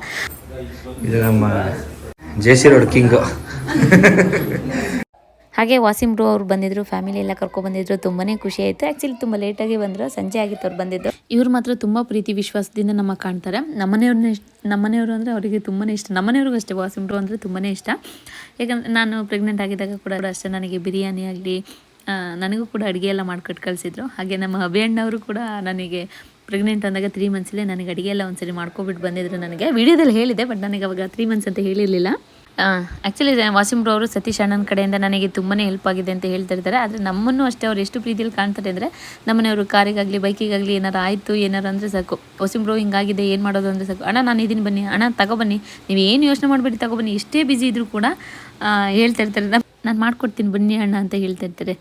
ಇದು ನಮ್ಮ ಜೆ.ಸಿ. Road king. ಹಾಗೆ ವಾಸಿಂ ಬ್ರೋ ಅವ್ರು ಬಂದಿದ್ರು, ಫ್ಯಾಮಿಲಿ ಎಲ್ಲ ಕರ್ಕೊಬಂದಿದ್ರು. ತುಂಬಾ ಖುಷಿ ಆಯಿತು. ಆ್ಯಕ್ಚುಲಿ ತುಂಬ ಲೇಟಾಗಿ ಬಂದರು, ಸಂಜೆ ಆಗಿತ್ತು ಅವ್ರು ಬಂದಿದ್ದು. ಇವ್ರು ಮಾತ್ರ ತುಂಬ ಪ್ರೀತಿ ವಿಶ್ವಾಸದಿಂದ ನಮ್ಮ ಕಾಣ್ತಾರೆ. ನಮ್ಮನೆಯವರು ಅಂದರೆ ಅವರಿಗೆ ತುಂಬಾ ಇಷ್ಟ. ನಮ್ಮನೆಯವ್ರಿಗೂ ಅಷ್ಟೇ ವಾಸಿಂ ಬ್ರೋ ಅಂದರೆ ತುಂಬಾ ಇಷ್ಟ. ಯಾಕಂದರೆ ನಾನು ಪ್ರೆಗ್ನೆಂಟ್ ಆಗಿದ್ದಾಗ ಕೂಡ ಅಷ್ಟೇ ನನಗೆ ಬಿರಿಯಾನಿ ಆಗಲಿ, ನನಗೂ ಕೂಡ ಅಡುಗೆ ಎಲ್ಲ ಮಾಡ್ಕೊಟ್ಟು ಕಳಿಸಿದ್ರು. ಹಾಗೆ ನಮ್ಮ ಅಣ್ಣವರು ಕೂಡ ನನಗೆ ಪ್ರೆಗ್ನೆಂಟ್ ಅಂದಾಗ 3 ಮಂತ್ಸಲ್ಲೇ ನನಗೆ ಅಡುಗೆ ಎಲ್ಲ ಒಂದ್ಸರಿ ಮಾಡ್ಕೊಬಿಟ್ಟು ಬಂದಿದ್ರು. ನನಗೆ ವಿಡಿಯೋದಲ್ಲಿ ಹೇಳಿದೆ, ಬಟ್ ನನಗೆ ಅವಾಗ 3 ಮಂತ್ಸ್ ಅಂತ ಹೇಳಿರಲಿಲ್ಲ. ಆ್ಯಕ್ಚುಲಿ ವಾಸಿಂ ಬ್ರೋ ಅವರು ಸತೀಶ್ ಅಣ್ಣನ ಕಡೆಯಿಂದ ನನಗೆ ತುಂಬಾ ಹೆಲ್ಪ್ ಆಗಿದೆ ಅಂತ ಹೇಳ್ತಿರ್ತಾರೆ. ಆದರೆ ನಮ್ಮನ್ನು ಅಷ್ಟೇ ಅವ್ರು ಎಷ್ಟು ಪ್ರೀತಿಯಲ್ಲಿ ಕಾಣ್ತಾರೆ ಅಂದರೆ, ನಮ್ಮನೆಯವರು ಕಾರಿಗಾಗಲಿ ಬೈಕಿಗಾಗಲಿ ಏನಾರು ಆಯಿತು ಏನಾರು ಅಂದರೆ ಸಾಕು, ವಾಸಿಂ ಬ್ರೋ ಹಿಂಗಾಗಿದೆ ಏನು ಮಾಡೋದು ಅಂದರೆ ಸಾಕು, ಅಣ್ಣ ನಾನು ಇದೀನಿ ಬನ್ನಿ, ಅಣ್ಣ ತಗೊಬನ್ನಿ, ನೀವು ಏನು ಯೋಚನೆ ಮಾಡಬೇಡಿ ತಗೊಬನ್ನಿ. ಎಷ್ಟೇ ಬ್ಯುಸಿ ಇದ್ದರೂ ಕೂಡ ಹೇಳ್ತಿರ್ತಾರೆ, ನಾನು ಮಾಡ್ಕೊಡ್ತೀನಿ ಬನ್ನಿ ಅಣ್ಣ ಅಂತ ಹೇಳ್ತಿರ್ತಾರೆ.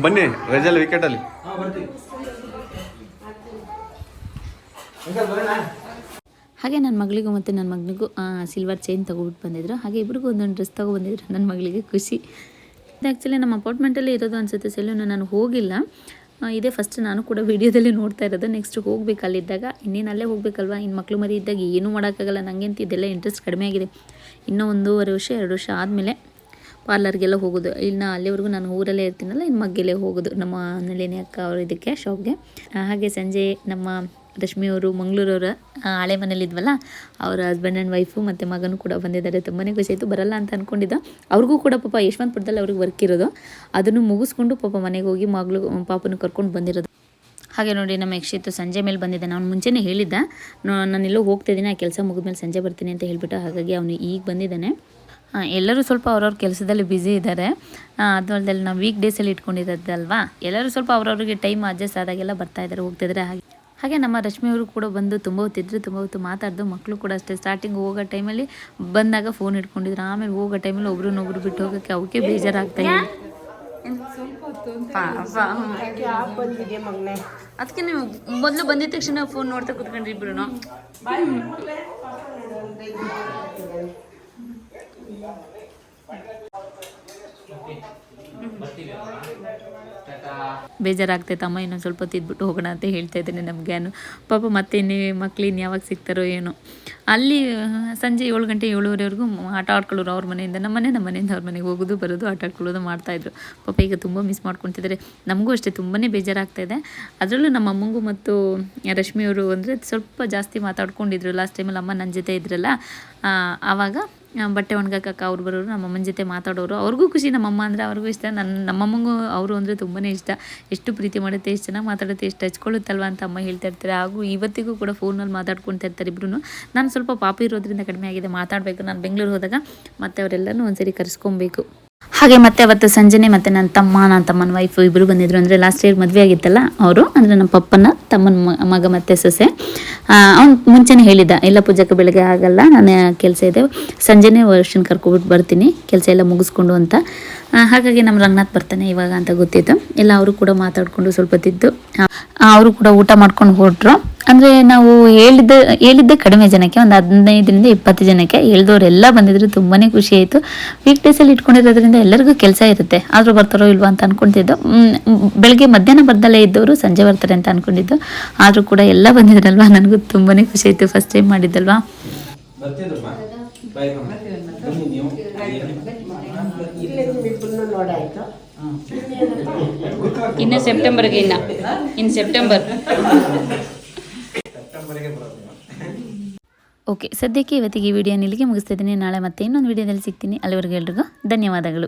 ಬನ್ನಿ ರಜಲ್ ವಿಕೆಟಲ್ಲಿ. ಹಾಗೆ ನನ್ನ ಮಗಳಿಗೂ ಮತ್ತು ನನ್ನ ಮಗನಿಗೂ ಸಿಲ್ವರ್ ಚೈನ್ ತೊಗೊಬಿಟ್ಟು ಬಂದಿದ್ರು. ಹಾಗೆ ಇಬ್ರಿಗೂ ಒಂದೊಂದು ಡ್ರೆಸ್ ತೊಗೊಬಂದಿದ್ರು. ನನ್ನ ಮಗಳಿಗೆ ಖುಷಿ. ಇದು ಆ್ಯಕ್ಚುಲಿ ನಮ್ಮ ಅಪಾರ್ಟ್ಮೆಂಟಲ್ಲಿ ಇರೋದು ಅನಿಸುತ್ತೆ ಸೆಲೂನು. ನಾನು ಹೋಗಿಲ್ಲ, ಇದೇ ಫಸ್ಟ್ ನಾನು ಕೂಡ ವೀಡಿಯೋದಲ್ಲಿ ನೋಡ್ತಾ ಇರೋದು. ನೆಕ್ಸ್ಟ್ ಹೋಗ್ಬೇಕು ಅಲ್ಲಿದ್ದಾಗ, ಇನ್ನೇನು ಅಲ್ಲೇ ಹೋಗ್ಬೇಕಲ್ವ. ಇನ್ನು ಮಕ್ಕಳು ಮರಿ ಇದ್ದಾಗ ಏನೂ ಮಾಡೋಕ್ಕಾಗಲ್ಲ. ನನಗಂತೂ ಇದೆಲ್ಲ ಇಂಟ್ರೆಸ್ಟ್ ಕಡಿಮೆ ಆಗಿದೆ. ಇನ್ನೂ 1.5 ವರ್ಷ 2 ವರ್ಷ ಆದಮೇಲೆ ಪಾರ್ಲರ್ಗೆಲ್ಲ ಹೋಗೋದು. ಇನ್ನು ಅಲ್ಲಿವರೆಗೂ ನಾನು ಊರಲ್ಲೇ ಇರ್ತೀನಲ್ಲ, ಇನ್ನು ಮಗ್ಗೆಲ್ಲೇ ಹೋಗೋದು ನಮ್ಮ ನಳಿನಿ ಅಕ್ಕ ಅವರು ಇದಕ್ಕೆ ಶಾಪ್ಗೆ. ಹಾಗೆ ಸಂಜೆ ನಮ್ಮ ರಶ್ಮಿಯವರು ಮಂಗಳೂರವರ ಹಳೆ ಮನೇಲಿ ಇದ್ವಲ್ಲ, ಅವರ ಹಸ್ಬೆಂಡ್ ಆ್ಯಂಡ್ ವೈಫು ಮತ್ತು ಮಗನೂ ಕೂಡ ಬಂದಿದ್ದಾರೆ. ತುಂಬಾ ಖುಷಿ ಆಯಿತು. ಬರಲ್ಲ ಅಂತ ಅಂದ್ಕೊಂಡಿದ್ದ. ಅವ್ರಿಗೂ ಕೂಡ ಪಾಪ ಯಶವಂತಪುರದಲ್ಲಿ ಅವ್ರಿಗೆ ವರ್ಕ್ ಇರೋದು, ಅದನ್ನು ಮುಗಿಸ್ಕೊಂಡು ಪಾಪ ಮನೆಗೆ ಹೋಗಿ ಮಗಳು ಪಾಪನ ಕರ್ಕೊಂಡು ಬಂದಿರೋದು. ಹಾಗೆ ನೋಡಿ ನಮ್ಮ ಯಕ್ಷಿತ್ತು ಸಂಜೆ ಮೇಲೆ ಬಂದಿದ್ದೆ. ನಾನು ಮುಂಚೆನೇ ಹೇಳಿದ್ದ ನಾನೆಲ್ಲೋ ಹೋಗ್ತಾಯಿದ್ದೀನಿ, ಆ ಕೆಲಸ ಮುಗಿದ್ಮೇಲೆ ಸಂಜೆ ಬರ್ತೀನಿ ಅಂತ ಹೇಳಿಬಿಟ್ಟು. ಹಾಗಾಗಿ ಅವನು ಈಗ ಬಂದಿದ್ದಾನೆ. ಎಲ್ಲರೂ ಸ್ವಲ್ಪ ಅವ್ರವ್ರ ಕೆಲಸದಲ್ಲಿ ಬ್ಯುಸಿ ಇದ್ದಾರೆ. ಅದು ಅಲ್ಲದೆ ನಾವು ವೀಕ್ ಡೇಸಲ್ಲಿ ಇಟ್ಕೊಂಡಿರೋದಲ್ವಾ, ಎಲ್ಲರೂ ಸ್ವಲ್ಪ ಅವ್ರವ್ರಿಗೆ ಟೈಮ್ ಅಡ್ಜಸ್ಟ್ ಆದಾಗೆಲ್ಲ ಬರ್ತಾಯಿದ್ದಾರೆ, ಹೋಗ್ತಿದ್ದಾರೆ. ಹಾಗೆ ನಮ್ಮ ರಶ್ಮಿಯವರು ಕೂಡ ಬಂದು ತುಂಬ ಹೊತ್ತು ಮಾತಾಡ್ದು. ಮಕ್ಕಳು ಕೂಡ ಅಷ್ಟೇ, ಸ್ಟಾರ್ಟಿಂಗ್ ಹೋಗೋ ಟೈಮಲ್ಲಿ ಬಂದಾಗ ಫೋನ್ ಇಟ್ಕೊಂಡಿದ್ರು. ಆಮೇಲೆ ಹೋಗೋ ಟೈಮಲ್ಲಿ ಒಬ್ರನ್ನೊಬ್ರು ಬಿಟ್ಟು ಹೋಗೋಕ್ಕೆ ಅವಕ್ಕೆ ಬೇಜಾರಾಗ್ತಾ ಇದೆ. ಅದಕ್ಕೆ ನೀವು ಮೊದಲು ಬಂದಿದ್ದ ತಕ್ಷಣ ಫೋನ್ ನೋಡ್ತಾ ಕೂತ್ಕೊಂಡ್ರಿ ಇಬ್ರು. ಬೇಜಾರಾಗ್ತೈತೆ ಅಮ್ಮ ಇನ್ನೊಂದು ಸ್ವಲ್ಪ ಹೊತ್ತು ಇದ್ಬಿಟ್ಟು ಹೋಗೋಣ ಅಂತ ಹೇಳ್ತಾ ಇದ್ದೇನೆ ನಮಗೆ ಪಾಪ ಮತ್ತೆ ಮಕ್ಳು ಇನ್ನು ಯಾವಾಗ ಸಿಗ್ತಾರೋ ಏನೋ. ಅಲ್ಲಿ ಸಂಜೆ 7 ಗಂಟೆ 7:30ವರೆಗೂ ಆಟ ಆಡ್ಕೊಳ್ಳೋರು ಅವ್ರ ಮನೆಯಿಂದ ನಮ್ಮ ಮನೆಯಿಂದ ಅವ್ರ ಮನೆಗೆ ಹೋಗೋದು ಬರೋದು ಆಟ ಆಡ್ಕೊಳ್ಳೋದು ಮಾಡ್ತಾಯಿದ್ರು. ಪಾಪ ಈಗ ತುಂಬ ಮಿಸ್ ಮಾಡ್ಕೊತಿದ್ದಾರೆ. ನಮಗೂ ಅಷ್ಟೇ ತುಂಬಾ ಬೇಜಾರಾಗ್ತಾಯಿದೆ. ಅದರಲ್ಲೂ ನಮ್ಮ ಅಮ್ಮಂಗೂ ಮತ್ತು ರಶ್ಮಿಯವರು ಅಂದರೆ ಸ್ವಲ್ಪ ಜಾಸ್ತಿ ಮಾತಾಡ್ಕೊಂಡಿದ್ರು. ಲಾಸ್ಟ್ ಟೈಮಲ್ಲಿ ಅಮ್ಮ ನನ್ನ ಜೊತೆ ಇದ್ರಲ್ಲ, ಆವಾಗ ಬಟ್ಟೆ ಒಣಗಾಕಕ್ಕೆ ಅವ್ರು ಬರೋರು, ನಮ್ಮ ಅಮ್ಮನ ಜೊತೆ ಮಾತಾಡೋರು. ಅವ್ರಿಗೂ ಖುಷಿ, ನಮ್ಮಮ್ಮ ಅಂದರೆ ಅವ್ರಿಗೂ ಇಷ್ಟ, ನಮ್ಮಮ್ಮಂಗೂ ಅವರು ಅಂದರೆ ತುಂಬಾ ಇಷ್ಟ. ಎಷ್ಟು ಪ್ರೀತಿ ಮಾಡುತ್ತೆ, ಎಷ್ಟು ಚೆನ್ನಾಗಿ ಮಾತಾಡುತ್ತೆ, ಎಷ್ಟು ಹಚ್ಕೊಳ್ಳುತ್ತಲ್ವ ಅಂತ ಅಮ್ಮ ಹೇಳ್ತಾ ಇರ್ತಾರೆ. ಹಾಗೂ ಇವತ್ತಿಗೂ ಕೂಡ ಫೋನಲ್ಲಿ ಮಾತಾಡ್ಕೊಳ್ತಾ ಇರ್ತಾರೆ ಇಬ್ಬರು. ನಾನು ಸ್ವಲ್ಪ ಪಾಪ ಇರೋದ್ರಿಂದ ಕಡಿಮೆ ಆಗಿದೆ, ಮಾತಾಡಬೇಕು. ನಾನು ಬೆಂಗಳೂರು ಹೋದಾಗ ಮತ್ತೆ ಅವರೆಲ್ಲನೂ ಒಂದ್ಸರಿ ಕರೆಸ್ಕೊಬೇಕು. ಹಾಗೆ ಮತ್ತೆ ಅವತ್ತು ಸಂಜೆನೆ ಮತ್ತೆ ನನ್ನ ತಮ್ಮನ ವೈಫ್ ಇಬ್ಬರು ಬಂದಿದ್ರು. ಅಂದರೆ ಲಾಸ್ಟ್ ಇಯರ್ ಮದುವೆ ಆಗಿತ್ತಲ್ಲ ಅವರು, ಅಂದರೆ ನಮ್ಮ ಪಪ್ಪನ ತಮ್ಮನ ಮಗ ಮತ್ತು ಸೊಸೆ. ಅವ್ನು ಮುಂಚೆನೇ ಹೇಳಿದ್ದ, ಎಲ್ಲ ಪೂಜಕ್ಕೆ ಬೆಳಗ್ಗೆ ಆಗಲ್ಲ, ನಾನು ಕೆಲಸ ಇದೆ, ಸಂಜೆನೇ ವರ್ಷನ್ ಕರ್ಕೊಬಿಟ್ಟು ಬರ್ತೀನಿ, ಕೆಲಸ ಎಲ್ಲ ಮುಗಿಸ್ಕೊಂಡು ಅಂತ. ಹಾಗಾಗಿ ನಮ್ಮ ರಂಗನಾಥ್ ಬರ್ತಾನೆ ಇವಾಗ ಅಂತ ಗೊತ್ತಿತ್ತು. ಎಲ್ಲ ಅವರು ಕೂಡ ಮಾತಾಡಿಕೊಂಡು ಸ್ವಲ್ಪ ತಿದ್ದು ಅವರು ಕೂಡ ಊಟ ಮಾಡ್ಕೊಂಡು ಹೊರಟ್ರು. ಅಂದರೆ ನಾವು ಹೇಳಿದ್ದೆ ಕಡಿಮೆ ಜನಕ್ಕೆ, ಒಂದು 15ರಿಂದ 20 ಜನಕ್ಕೆ. ಹೇಳಿದವರೆಲ್ಲ ಬಂದಿದ್ರು, ತುಂಬಾ ಖುಷಿ ಆಯಿತು. ವೀಕ್ ಡೇಸಲ್ಲಿ ಇಟ್ಕೊಂಡಿರೋದ್ರಿಂದ ಎಲ್ಲರಿಗೂ ಕೆಲಸ ಇರುತ್ತೆ, ಆದರೂ ಬರ್ತಾರೋ ಇಲ್ವಾ ಅಂತ ಅಂದ್ಕೊತಿದ್ದು. ಬೆಳಗ್ಗೆ ಮಧ್ಯಾಹ್ನ ಬರ್ದಲ್ಲೇ ಇದ್ದವರು ಸಂಜೆ ಬರ್ತಾರೆ ಅಂತ ಅಂದ್ಕೊಂಡಿದ್ದು, ಆದರೂ ಕೂಡ ಎಲ್ಲ ಬಂದಿದ್ರಲ್ವ, ನನಗೂ ತುಂಬಾ ಖುಷಿ ಆಯಿತು. ಫಸ್ಟ್ ಟೈಮ್ ಮಾಡಿದ್ದಲ್ವಾ. ಇನ್ನು ಸೆಪ್ಟೆಂಬರ್ಗೆ, ಇನ್ನು ಸೆಪ್ಟೆಂಬರ್. ಓಕೆ, ಸದ್ಯಕ್ಕೆ ಇವತ್ತಿಗೆ ಈ ವಿಡಿಯೋನ ಇಲ್ಲಿಗೆ ಮುಗಿಸ್ತಾ ಇದ್ದೀನಿ. ನಾಳೆ ಮತ್ತೆ ಇನ್ನೊಂದು ವಿಡಿಯೋದಲ್ಲಿ ಸಿಗ್ತೀನಿ. ಅಲ್ಲಿವರೆಗೂ ಎಲ್ರಿಗೂ ಧನ್ಯವಾದಗಳು.